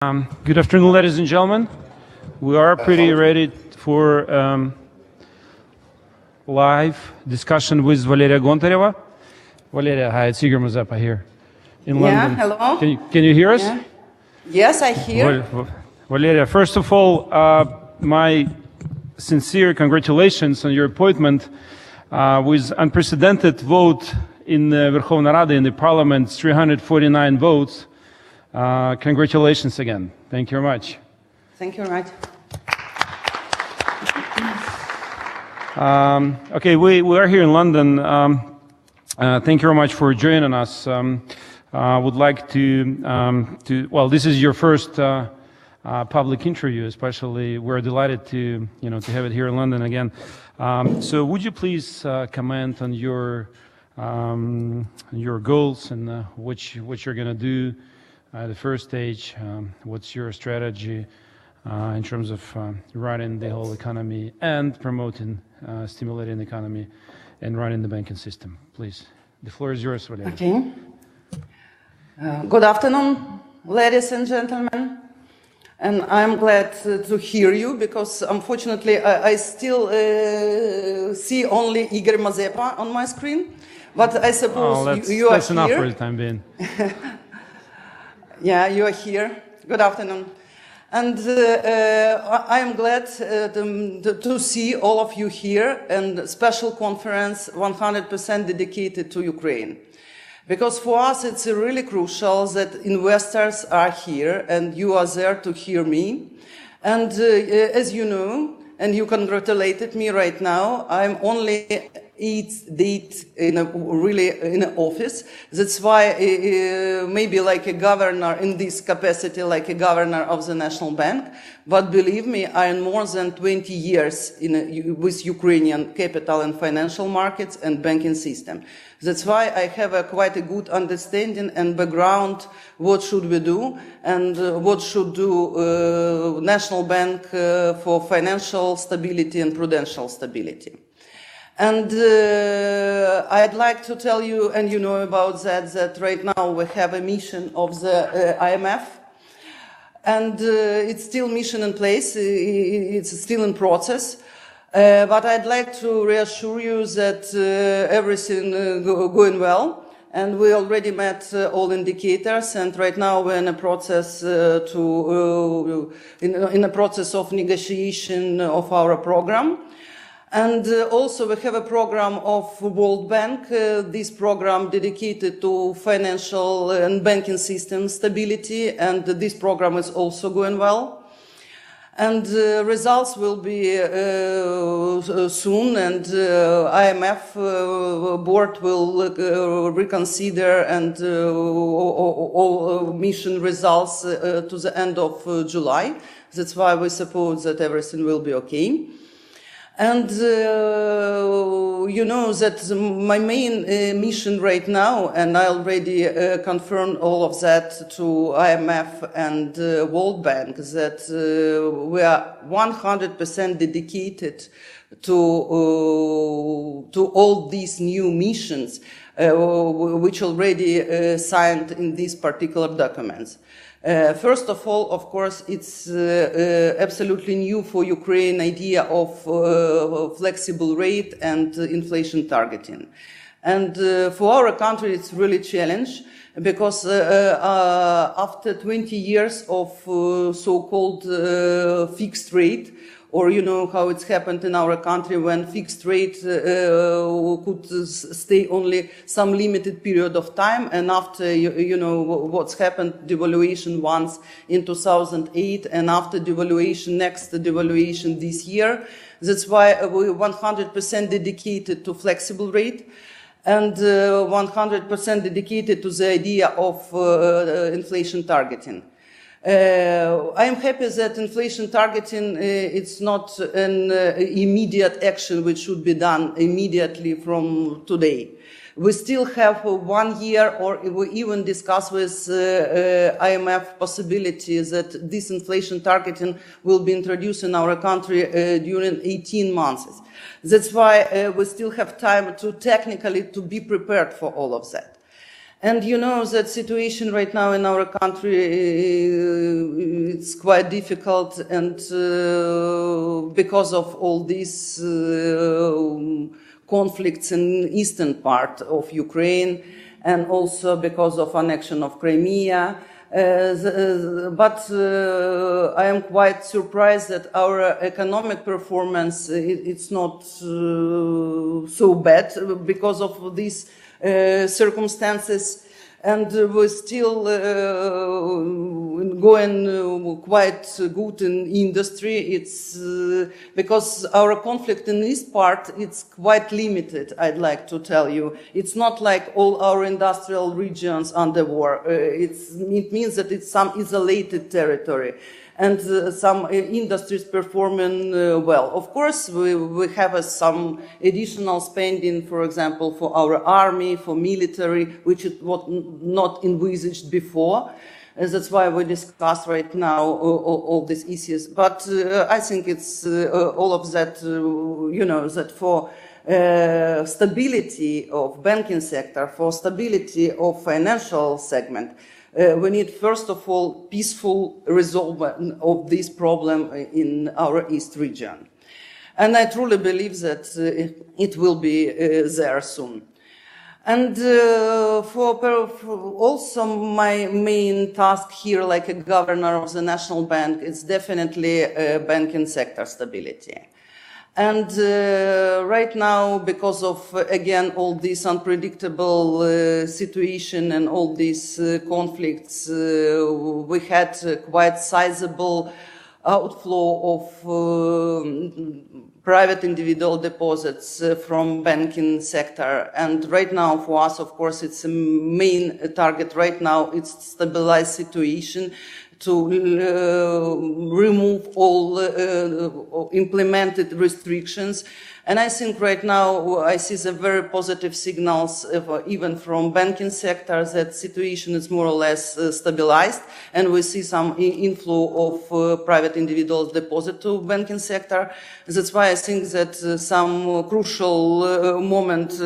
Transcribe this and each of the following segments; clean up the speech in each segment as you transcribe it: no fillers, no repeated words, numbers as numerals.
Good afternoon, ladies and gentlemen. We are pretty ready for live discussion with Valeria Gontareva. Valeria, hi, it's Igor Mazeppa here in London. Hello. Can you hear us? Yeah. Yes, I hear. Valeria, first of all, my sincere congratulations on your appointment with unprecedented vote in the Verkhovna Rada, in the Parliament, 349 votes. Congratulations again. Thank you very much. Thank you very much. Okay, we are here in London. Thank you very much for joining us. Would like to well, this is your first public interview, especially we're delighted to have it here in London again. So would you please comment on your goals and what you're going to do at the first stage? What's your strategy in terms of running the whole economy and promoting, stimulating the economy and running the banking system? Please, the floor is yours, Valeria. Okay. Good afternoon, ladies and gentlemen. And I'm glad to hear you because, unfortunately, I still see only Igor Mazeppa on my screen. But I suppose you are that's here. That's enough for the time being. Yeah, you are here. Good afternoon. And I am glad to see all of you here and special conference 100% dedicated to Ukraine. Because for us it's really crucial that investors are here and you are there to hear me. And as you know, and you congratulated me right now, I'm only 8 days in office. That's why maybe like a governor in this capacity, like a governor of the National Bank. But believe me, I am more than 20 years with Ukrainian capital and financial markets and banking system. That's why I have quite a good understanding and background what should we do and what should do National Bank for financial stability and prudential stability. And I'd like to tell you, and you know about that right now we have a mission of the IMF, and it's still mission in place, it's still in process. But I'd like to reassure you that everything going well, and we already met all indicators, and right now we're in a process in a process of negotiation of our program. And also we have a program of World Bank, this program dedicated to financial and banking system stability, and this program is also going well. And results will be soon, and IMF board will reconsider and all mission results to the end of July. That's why we suppose that everything will be okay. And you know that my main mission right now, and I already confirmed all of that to IMF and World Bank, that we are 100% dedicated to all these new missions, which already signed in these particular documents. First of all, of course, it's absolutely new for Ukraine idea of flexible rate and inflation targeting. And for our country, it's really a challenge because after 20 years of so-called fixed rate, or you know how it's happened in our country when fixed rate could stay only some limited period of time, and after you know what's happened, devaluation once in 2008, and after devaluation, next devaluation this year. That's why we're 100% dedicated to flexible rate and 100% dedicated to the idea of inflation targeting. I am happy that inflation targeting it's not an immediate action which should be done immediately from today. We still have 1 year, or we even discuss with IMF possibility that this inflation targeting will be introduced in our country during 18 months. That's why we still have time to technically to be prepared for all of that. And you know that situation right now in our country, it's quite difficult, and because of all these conflicts in eastern part of Ukraine, and also because of annexion of Crimea. But I am quite surprised that our economic performance, it's not so bad because of these circumstances, and we're still going quite good in industry. It's because our conflict in east part, it's quite limited, I'd like to tell you. It's not like all our industrial regions under war. It means that it's some isolated territory, and some industries performing well. Of course, we have some additional spending, for example, for our army, for military, which it was not envisaged before. That's why we discuss right now all these issues. But I think it's all of that, you know, that for stability of banking sector, for stability of financial segment, we need, first of all, peaceful resolve of this problem in our East region. And I truly believe that it will be there soon. And for also my main task here, like a governor of the National Bank, is definitely banking sector stability. And right now, because of, again, all this unpredictable situation and all these conflicts, we had quite sizable outflow of private individual deposits from banking sector. And right now, for us, of course, it's a main target right now. It's stabilized situation to remove all implemented restrictions. And I think right now I see the very positive signals even from banking sector that situation is more or less stabilized, and we see some inflow of private individuals deposit to banking sector. That's why I think that some crucial moment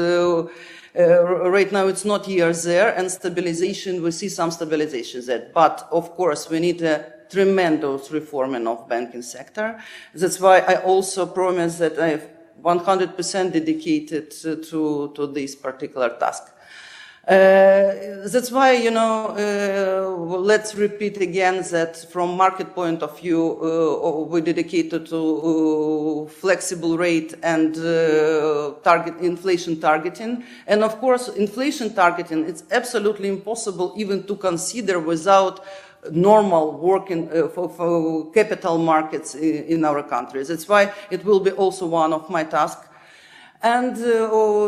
right now it's not here there, and stabilization, we see some stabilization there. But of course we need a tremendous reforming of banking sector. That's why I also promise that I have 100% dedicated to this particular task. That's why, you know, let's repeat again that from market point of view, we dedicated to flexible rate and inflation targeting. And of course, inflation targeting, it's absolutely impossible even to consider without normal working for capital markets in our countries. That's why it will be also one of my tasks. And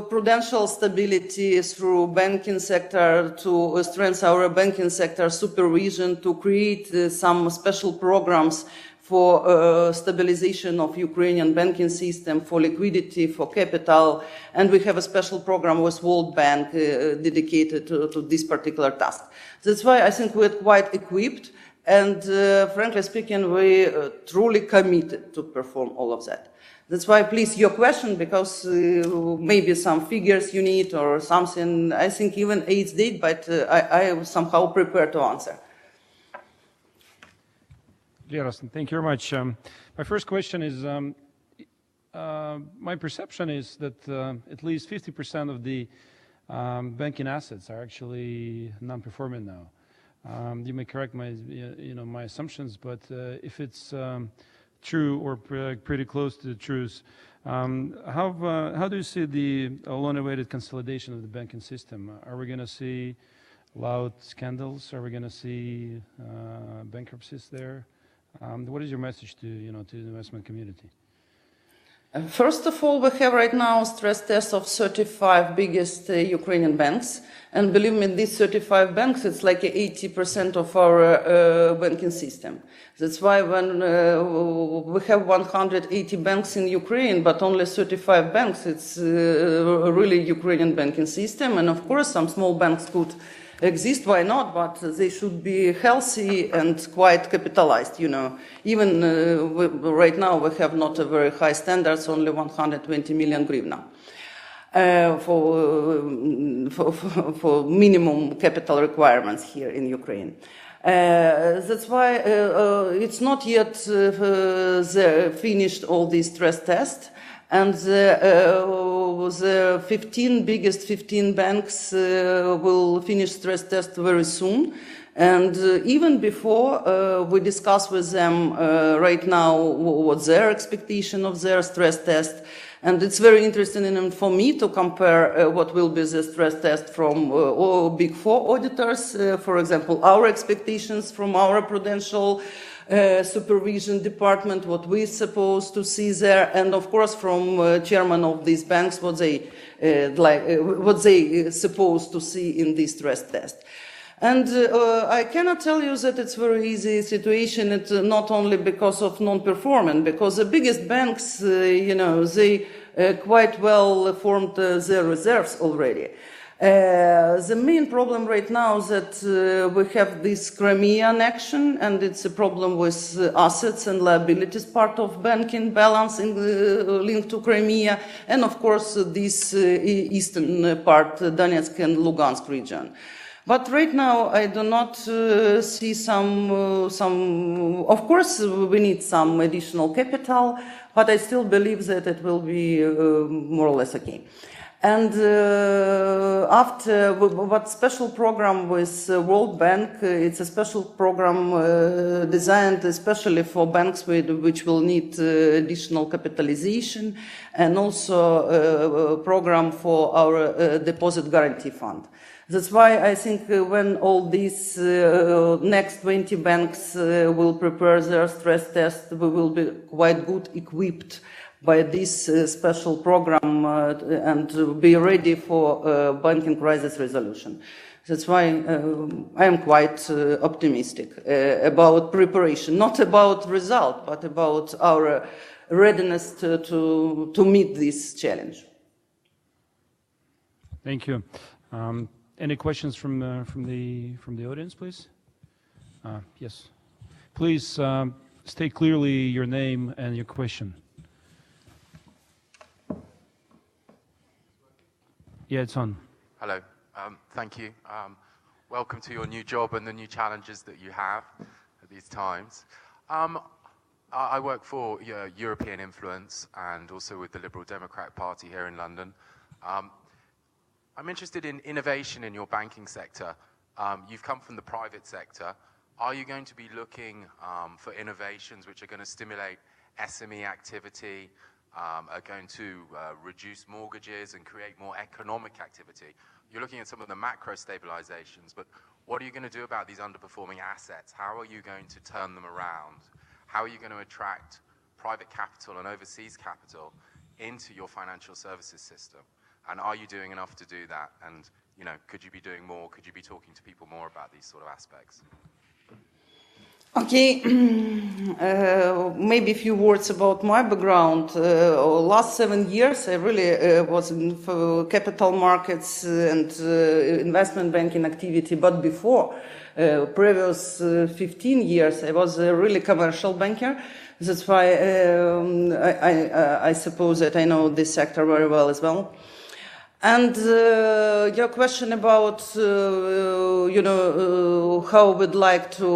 prudential stability through banking sector, to strengthen our banking sector supervision, to create some special programs for stabilization of Ukrainian banking system, for liquidity, for capital. And we have a special program with World Bank dedicated to this particular task. That's why I think we're quite equipped, and frankly speaking, we truly committed to perform all of that. That's why, please, your question, because maybe some figures you need or something, I think even age date, but I somehow prepared to answer. Yarostin, thank you very much. My first question is, my perception is that at least 50% of the banking assets are actually non-performing now. You may correct my, my assumptions, but if it's true or pretty close to the truth, how do you see the long-awaited consolidation of the banking system? Are we going to see loud scandals? Are we going to see bankruptcies there? What is your message to to the investment community? First of all, we have right now a stress test of 35 biggest Ukrainian banks. And believe me, these 35 banks, it's like 80% of our banking system. That's why when we have 180 banks in Ukraine, but only 35 banks, it's really Ukrainian banking system. And of course, some small banks could exist, why not, but they should be healthy and quite capitalized, Even right now we have not a very high standards, only 120 million hryvnia. for minimum capital requirements here in Ukraine. That's why it's not yet finished all these stress tests, and the 15 banks will finish stress test very soon. And even before we discuss with them right now what's their expectation of their stress test. And it's very interesting for me to compare what will be the stress test from Big Four auditors. For example, our expectations from our prudential supervision department, what we're supposed to see there, and of course from chairman of these banks, what they supposed to see in this stress test. And I cannot tell you that it's a very easy situation. It's not only because of non-performance, because the biggest banks, they quite well formed their reserves already. The main problem right now is that we have this Crimean action, and it's a problem with assets and liabilities part of banking balance linked to Crimea, and of course this eastern part, Donetsk and Lugansk region. But right now, I do not see some, of course, we need some additional capital, but I still believe that it will be more or less okay. And after what special program with World Bank, it's a special program designed especially for banks which will need additional capitalization, and also a program for our deposit guarantee fund. That's why I think when all these next 20 banks will prepare their stress test, we will be quite good equipped by this special program and be ready for banking crisis resolution. That's why I am quite optimistic about preparation, not about result, but about our readiness to meet this challenge. Thank you. Any questions from the audience, please? Yes. Please state clearly your name and your question. Yeah, it's on. Hello. Thank you. Welcome to your new job and the new challenges that you have at these times. I work for European Influence and also with the Liberal Democrat Party here in London. I'm interested in innovation in your banking sector. You've come from the private sector. Are you going to be looking for innovations which are going to stimulate SME activity, are going to reduce mortgages and create more economic activity? You're looking at some of the macro stabilizations, but what are you going to do about these underperforming assets? How are you going to turn them around? How are you going to attract private capital and overseas capital into your financial services system? And are you doing enough to do that? And, could you be doing more? Could you be talking to people more about these sort of aspects? Okay, maybe a few words about my background. Last 7 years, I really was in capital markets and investment banking activity, but before, previous 15 years, I was a really commercial banker. That's why I suppose that I know this sector very well as well. And your question about, how we'd like to,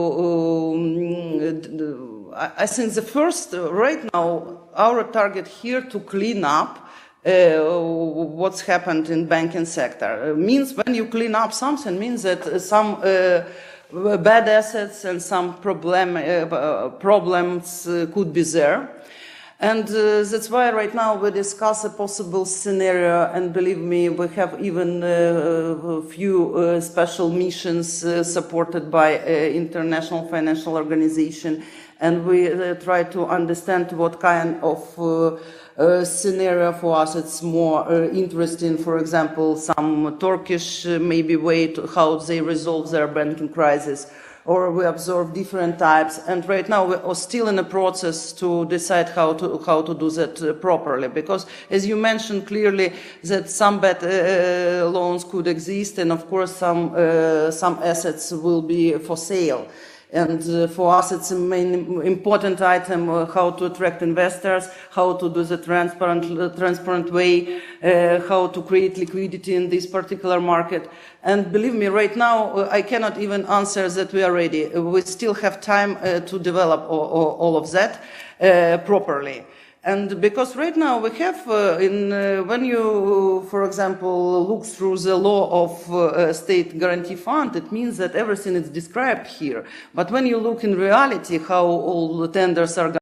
I think the first, right now, our target here to clean up what's happened in banking sector. Means when you clean up something, means that some bad assets and some problems could be there. And that's why right now we discuss a possible scenario, and believe me, we have even a few special missions supported by international financial organization, and we try to understand what kind of scenario for us it's more interesting. For example, some Turkish maybe way to how they resolve their banking crisis, or we observe different types. And right now we are still in a process to decide how to do that properly. Because as you mentioned clearly that some bad loans could exist, and of course some assets will be for sale. And for us, it's a main important item, how to attract investors, how to do the transparent way, how to create liquidity in this particular market. And believe me, right now, I cannot even answer that we are ready. We still have time to develop all of that properly. And because right now we have, when you, for example, look through the law of state guarantee fund, it means that everything is described here. But when you look in reality how all the tenders are,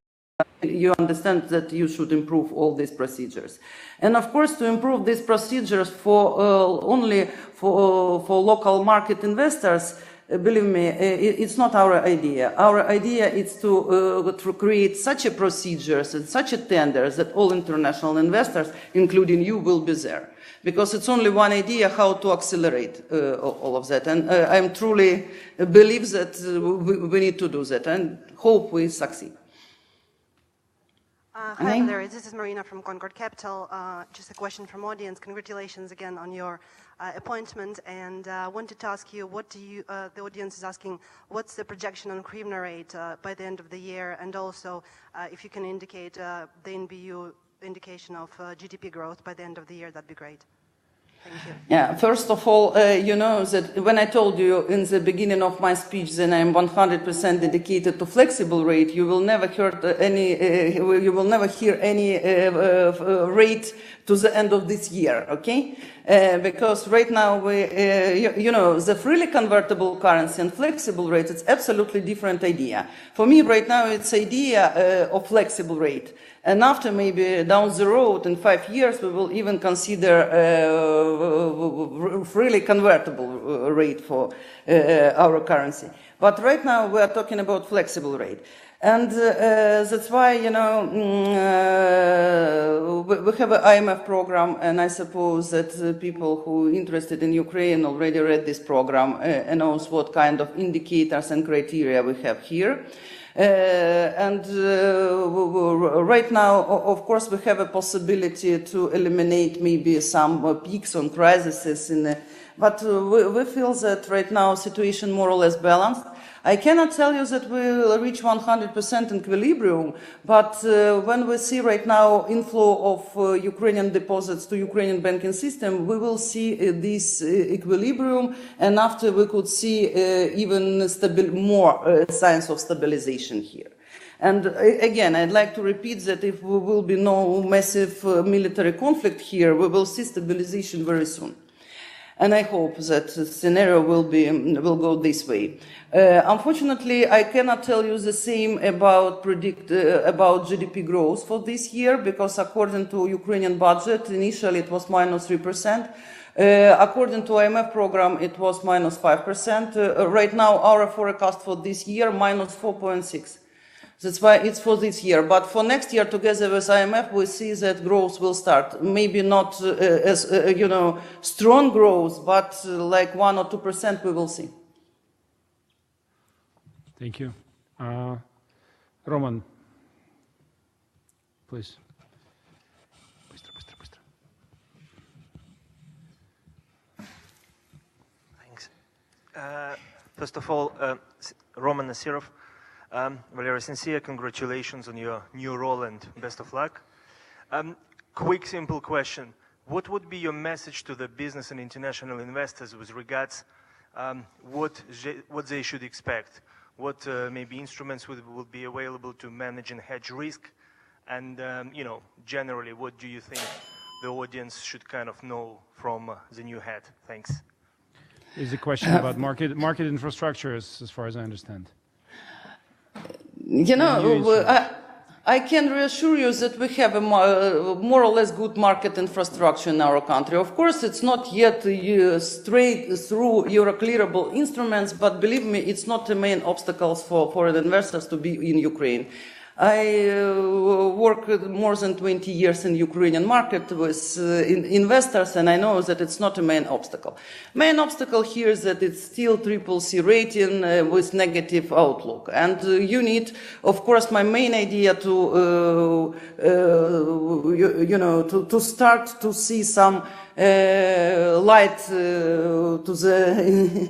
you understand that you should improve all these procedures. And of course, to improve these procedures for only for local market investors, believe me, it's not our idea. Our idea is to create such a procedures and such a tenders that all international investors, including you, will be there. Because it's only one idea how to accelerate all of that. And I truly believe that we need to do that and hope we succeed. Hi, Valeria. This is Marina from Concorde Capital. Just a question from audience. Congratulations again on your appointment. And I wanted to ask you, what do you, the audience is asking, what's the projection on hryvnia rate by the end of the year? And also, if you can indicate the NBU indication of GDP growth by the end of the year, that'd be great. Thank you. Yeah, first of all, you know that when I told you in the beginning of my speech that I'm 100% dedicated to flexible rate, you will never hear any rate to the end of this year, okay? Because right now we, you know, the freely convertible currency and flexible rate, it's absolutely different idea. For me, right now, it's idea of flexible rate. And after maybe down the road in 5 years, we will even consider freely convertible rate for our currency. But right now we are talking about flexible rate. And that's why, you know, we have an IMF program, and I suppose that people who are interested in Ukraine already read this program and knows what kind of indicators and criteria we have here. Right now, of course, we have a possibility to eliminate maybe some peaks on crises, but we feel that right now situation more or less balanced. I cannot tell you that we will reach 100% equilibrium, but when we see right now inflow of Ukrainian deposits to Ukrainian banking system, we will see this equilibrium, and after we could see even more signs of stabilization here. And again, I'd like to repeat that if there will be no massive military conflict here, we will see stabilization very soon. And I hope that the scenario will go this way. Unfortunately, I cannot tell you the same about about GDP growth for this year, because according to Ukrainian budget, initially it was -3%. According to IMF program, it was -5%. Right now, our forecast for this year, -4.6%. That's why it's for this year. But for next year, together with IMF, we see that growth will start. Maybe not as, you know, strong growth, but like 1 or 2% we will see. Thank you. Roman, please. Thanks. First of all, Roman Nasirov. Valeria, sincere congratulations on your new role and best of luck. Quick, simple question. What would be your message to the business and international investors with regards what they should expect? What maybe instruments would be available to manage and hedge risk? And, you know, generally, what do you think the audience should kind of know from the new head? Thanks. Is the question about market infrastructure, as far as I understand? You know, I can reassure you that we have a more or less good market infrastructure in our country. Of course, it's not yet straight through Euro-clearable instruments, but believe me, it's not the main obstacles for foreign investors to be in Ukraine. I worked more than 20 years in Ukrainian market with investors, and I know that it's not a main obstacle. Main obstacle here is that it's still CCC rating with negative outlook. And you need, of course, my main idea to, you know, to start to see some light to the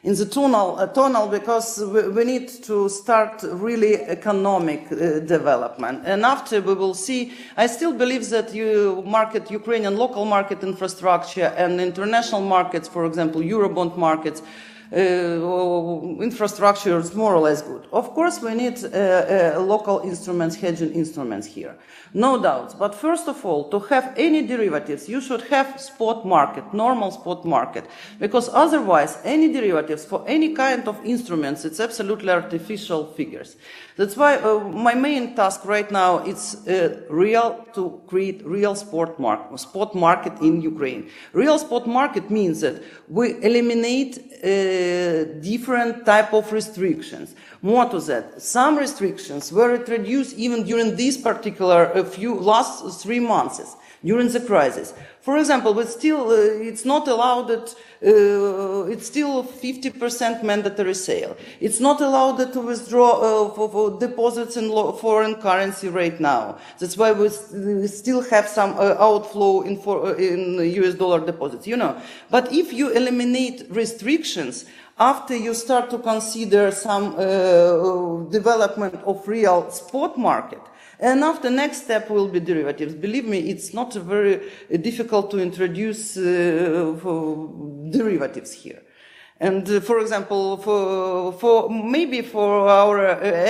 in the tunnel because we need to start really economic development. And after we will see, I still believe that Ukrainian local market infrastructure and international markets, for example, Eurobond markets, infrastructure is more or less good. Of course, we need local instruments, hedging instruments here. No doubts. But first of all, to have any derivatives, you should have spot market, normal spot market. Because otherwise, any derivatives for any kind of instruments, it's absolutely artificial figures. That's why my main task right now is to create real spot market in Ukraine. Real spot market means that we eliminate different type of restrictions. More to that, some restrictions were introduced even during these particular last 3 months during the crisis. For example, but still it's not allowed that it's still 50% mandatory sale. It's not allowed to withdraw for deposits in foreign currency right now. That's why we still have some outflow in US dollar deposits, you know. But if you eliminate restrictions, after you start to consider some development of real spot market, and after next step will be derivatives. Believe me, it's not very difficult to introduce derivatives here. And for example, maybe for our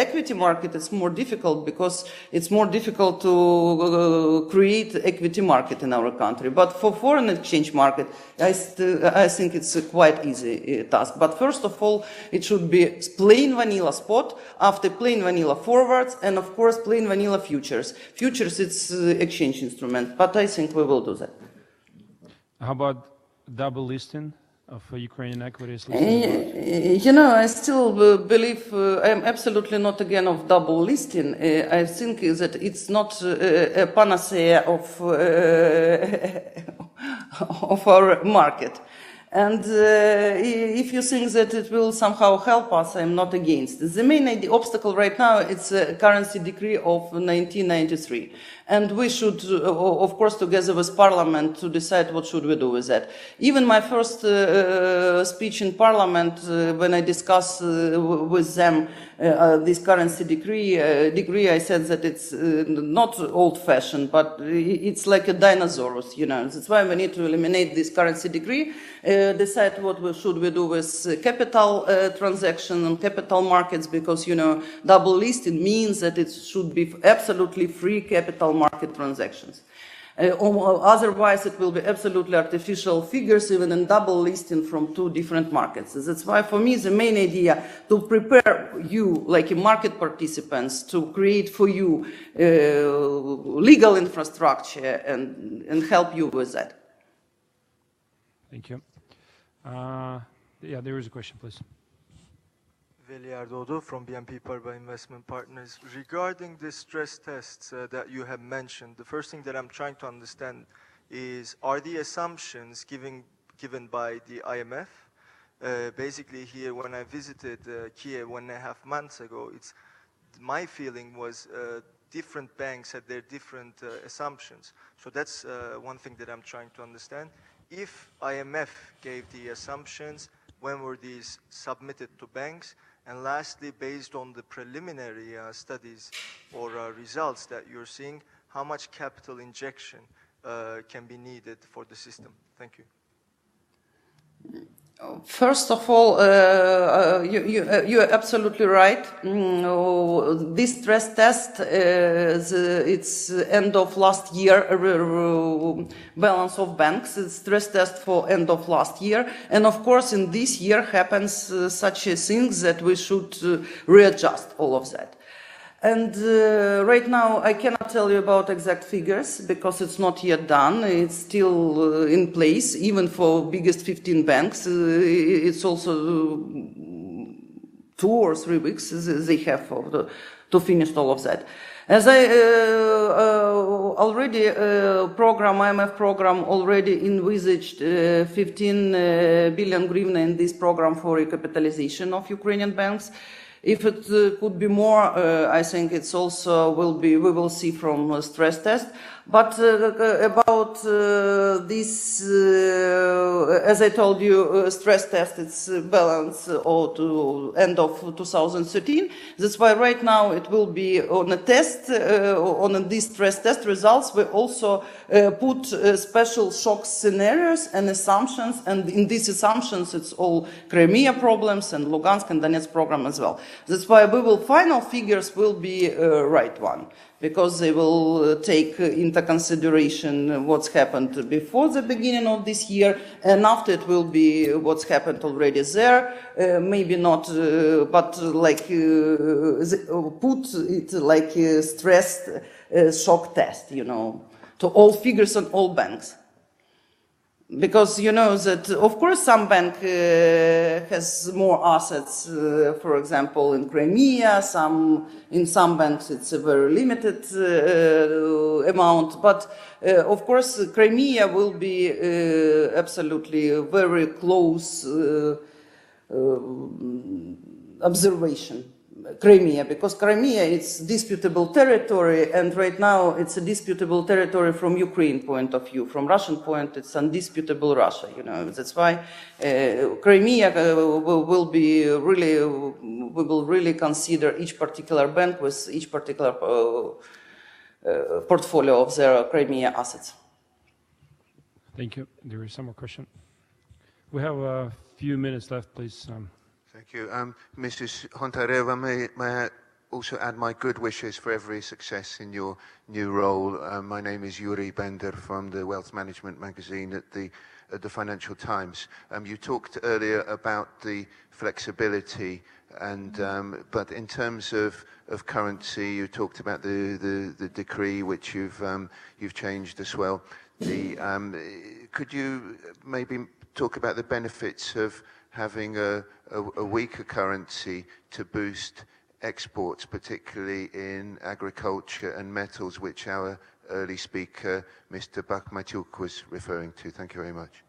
equity market, it's more difficult because it's more difficult to create equity market in our country. But for foreign exchange market, I think it's a quite easy task. But first of all, it should be plain vanilla spot, after plain vanilla forwards, and of course plain vanilla futures. Futures, it's exchange instrument, but I think we will do that. How about double listing of Ukrainian equities? You know, I still believe I'm absolutely not again of double listing. I think that it's not a panacea of our market. And if you think that it will somehow help us, I'm not against. The main obstacle right now is a currency decree of 1993. And we should, of course, together with Parliament, to decide what should we do with that. Even my first speech in Parliament, when I discussed with them this currency decree, I said that it's not old-fashioned, but it's like a dinosaurus, you know. That's why we need to eliminate this currency decree, decide what should we do with capital transaction and capital markets, because, you know, double listing means that it should be absolutely free capital market transactions. Otherwise, it will be absolutely artificial figures, even in double listing from two different markets. That's why, for me, the main idea to prepare you, like market participants, to create for you legal infrastructure and help you with that. Thank you. Yeah, there is a question, please. Valeria from BNP Paribas Investment Partners. Regarding the stress tests that you have mentioned, the first thing that I'm trying to understand is, are the assumptions given by the IMF? Basically here, when I visited Kiev 1.5 months ago, my feeling was different banks had their different assumptions. So that's one thing that I'm trying to understand. If IMF gave the assumptions, when were these submitted to banks? And lastly, based on the preliminary studies or results that you're seeing, how much capital injection can be needed for the system? Thank you. First of all, you're absolutely right. This stress test, it's end of last year, balance of banks, it's stress test for end of last year. And of course, in this year happens such a things that we should readjust all of that. And right now, I cannot tell you about exact figures because it's not yet done. It's still in place, even for biggest 15 banks. It's also 2 or 3 weeks they have to finish all of that. As I already IMF program already envisaged 15 billion hryvnia in this program for recapitalization of Ukrainian banks. If it could be more, I think it's also we will see from stress test. But about this, as I told you, stress test, it's balanced to end of 2013. That's why right now it will be on a test, on these stress test results. We also put special shock scenarios and assumptions, and in these assumptions it's all Crimea problems and Lugansk and Donetsk program as well. That's why final figures will be right one, because they will take into consideration what's happened before the beginning of this year, and after it will be what's happened already there. Maybe not, but like put it like a stressed shock test, you know, to all figures on all banks. Because you know that, of course, some bank has more assets, for example, in Crimea. In some banks it's a very limited amount. But of course, Crimea will be absolutely very close observation. Crimea, because Crimea is disputable territory, and right now it's a disputable territory from Ukraine point of view. From Russian point, it's undisputable Russia. You know, that's why Crimea will be really. We will really consider each particular bank with each particular portfolio of their Crimea assets. Thank you. There is some more question. We have a few minutes left, please. Thank you. Mrs. Gontareva, may I also add my good wishes for every success in your new role. My name is Yuri Bender from the Wealth Management magazine at the Financial Times. You talked earlier about the flexibility, and but in terms of currency, you talked about the decree which you've changed as well. Could you maybe talk about the benefits of having a weaker currency to boost exports, particularly in agriculture and metals, which our early speaker, Mr. Bakhmatyuk, was referring to? Thank you very much.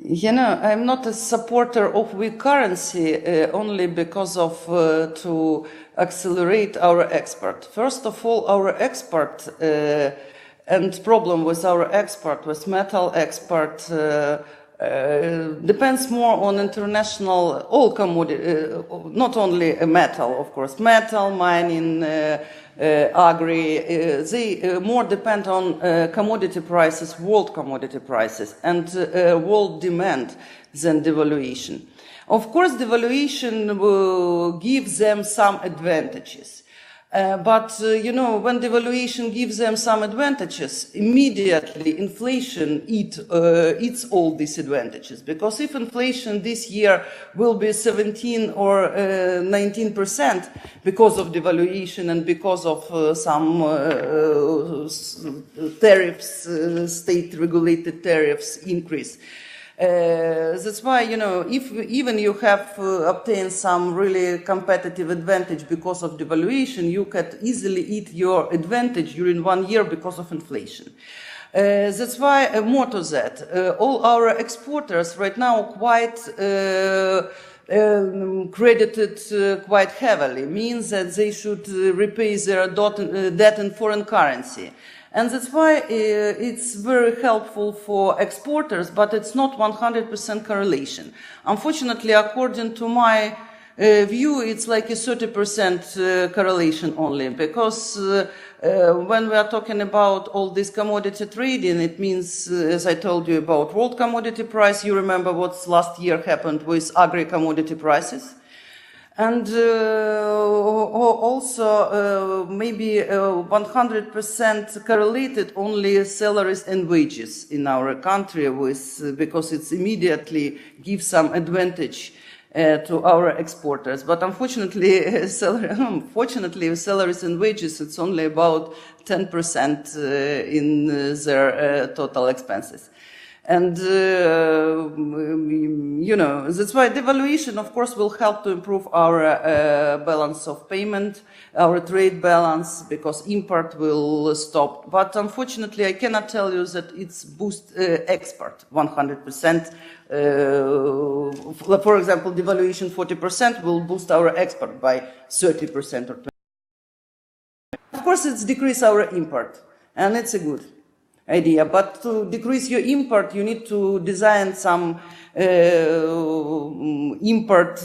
You know, I'm not a supporter of weak currency only because of to accelerate our export. First of all, our export and problem with our export, with metal export, depends more on international, all commodity, not only metal, of course, metal, mining, agri, they more depend on commodity prices, world commodity prices, and world demand than devaluation. Of course, devaluation will give them some advantages. But, you know, when devaluation gives them some advantages, immediately inflation eats all these advantages. Because if inflation this year will be 17 or 19% because of devaluation and because of some tariffs, state-regulated tariffs increase, that's why, you know, if even you have obtained some really competitive advantage because of devaluation, you could easily eat your advantage during 1 year because of inflation. That's why, more to that, all our exporters right now quite credited quite heavily, means that they should repay their debt in foreign currency. And that's why it's very helpful for exporters, but it's not 100% correlation. Unfortunately, according to my view, it's like a 30% correlation only, because when we are talking about all this commodity trading, it means, as I told you about world commodity price, you remember what last year happened with agri-commodity prices. And also maybe 100% correlated only salaries and wages in our country, because it immediately gives some advantage to our exporters. But unfortunately, salaries and wages, it's only about 10% in their total expenses. And, you know, that's why devaluation, of course, will help to improve our balance of payment, our trade balance, because import will stop. But unfortunately, I cannot tell you that it's boost export 100%. For example, devaluation 40% will boost our export by 30% or 20%. Of course, it's decrease our import, and it's a good idea. But to decrease your import, you need to design some import,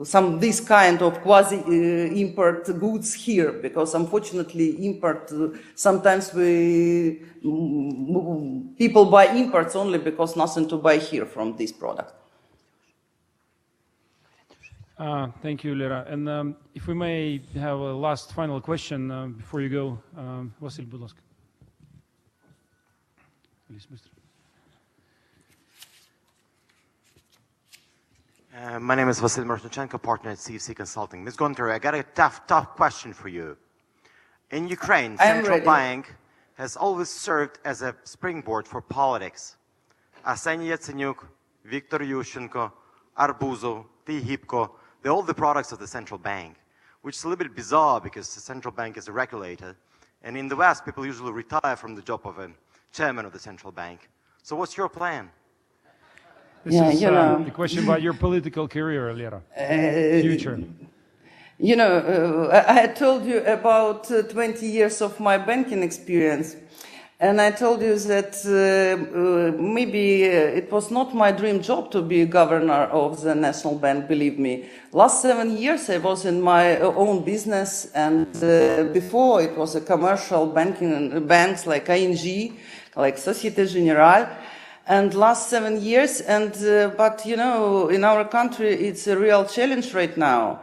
some this kind of quasi-import goods here, because unfortunately import, sometimes people buy imports only because nothing to buy here from this product. Thank you, Lera. And if we may have a last final question before you go, Vasil, будь ласка. My name is Vasil Mirosnichenko, partner at CFC Consulting. Ms. Gontareva, I got a tough question for you. In Ukraine, central bank has always served as a springboard for politics. Arsenii Yatsenyuk, Viktor Yushchenko, Arbuzov, Tihipko, they're all the products of the central bank, which is a little bit bizarre because the central bank is a regulator. And in the West, people usually retire from the job of a chairman of the central bank. So what's your plan? This is the question about your political career, Lera. Future. You know, I told you about 20 years of my banking experience. And I told you that maybe it was not my dream job to be governor of the national bank, believe me. Last 7 years I was in my own business, and before it was a commercial banks like ING, like Societe Generale. And last 7 years, but you know, in our country it's a real challenge right now.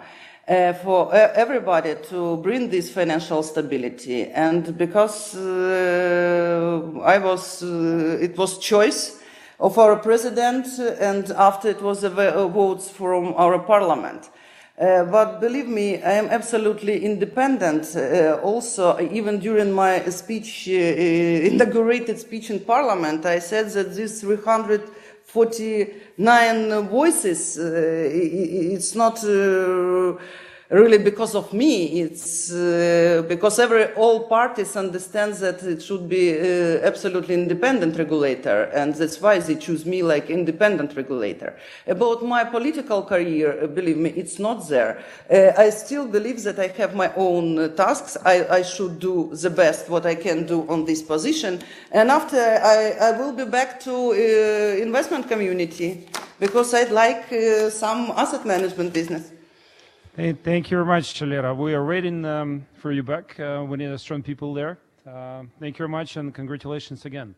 For everybody to bring this financial stability, and because it was choice of our president, and after it was votes from our parliament. But believe me, I am absolutely independent. Also, even during my speech, inaugurated speech in parliament, I said that this 349 voices, it's not really because of me, it's because all parties understand that it should be absolutely independent regulator, and that's why they choose me like independent regulator. About my political career, believe me, it's not there. I still believe that I have my own tasks. I should do the best what I can do on this position, and after I will be back to investment community because I'd like some asset management business. Thank you very much, Lera. We are waiting for you back. We need strong people there. Thank you very much, and congratulations again.